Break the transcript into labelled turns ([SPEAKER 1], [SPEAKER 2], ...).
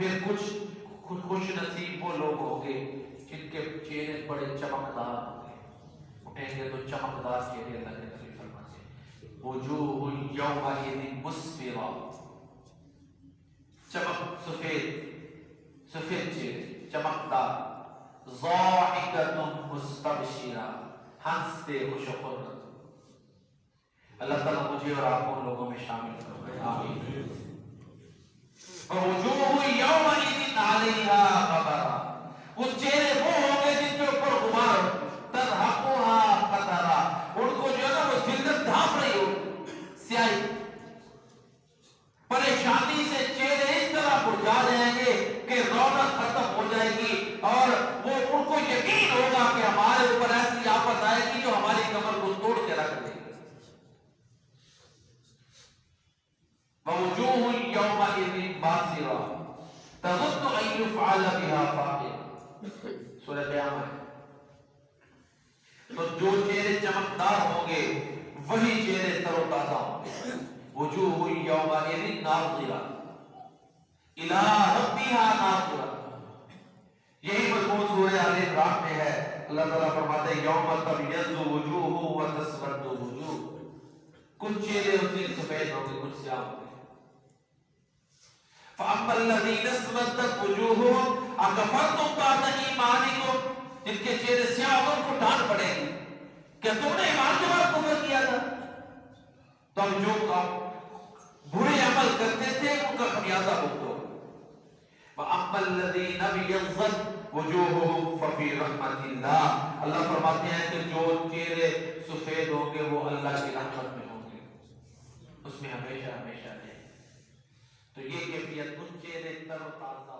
[SPEAKER 1] پھر کچھ خوش نصیب وہ لوگ ہوں گے جن کے چہرے بڑے چمکدار ہوں گے، اٹھیں گے تو چمکدار چہرے اللہ کے نبی فرماتے ہیں وجوہ یومئذ مسفرہ، چمک سفید چہرے چمکدار، ضاحکۃ مستبشرہ، ہنستے خوش و خرم۔ اللہ تعالیٰ مجھے اور آپ کو ان لوگوں میں شامل کرے، آمین۔ وجوہ یومئذ علیہا غبرہ، وہ چہرے وہ ہوں گے جن کے اوپر غبار، ترہقھا قترہ، ان کو جو ہے نا وہ ذلت ڈھانپ رہی ہو، سیاہی، پریشانی سے چہرے اس طرح مرجھا جائیں گے کہ رونق ختم ہو جائے گی، اور وہ ان کو یقین ہوگا کہ ہمارے اوپر ایسی آفت آئے گی جو ہماری کمر کو توڑ کے رکھ دے گی۔ ووجوہ یومئذ باسرہ تظن ان یفعل بها فاقرہ، سورہ قیامت ہے۔ تو جو چہرے چمکدار ہوں گے وہی چہرے تر و تازہ ہوں گے۔ وجوہ یومئذ ناظرہ الی ربها ناظرہ، یہی مضمون سورہ آل عمران میں ہے۔ اللہ تعالیٰ فرماتے ہیں یوم تبیض وجوہ وتسود وجوہ، کچھ چہرے اس دن سفید ہوں گے، کچھ سیاہ ہوں گے۔ فَأَمَّا الَّذِينَ اسْوَدَّتْ وُجُوهُهُمْ أَكَفَرْتُمْ بَعْدَ إِيمَانِكُمْ، جن کے چہرے سیاہ ہوں ان کو ڈانٹ پڑے گی، کیا تم نے ایمان کے بعد کفر کیا تھا؟ تو ہم جو برے عمل کرتے تھے ان کا خمیازہ بھگتو۔ وَأَمَّا الَّذِينَ ابْيَضَّتْ وُجُوهُهُمْ فَفِي رَحْمَةِ اللَّهِ، اللہ فرماتے ہیں کہ جو چہرے سفید ہوں گے وہ اللہ کی رحمت میں ہوں گے، اس میں ہمیشہ ہمیشہ رہیں۔ تو یہ کیفیت ان چہرے تر و تازہ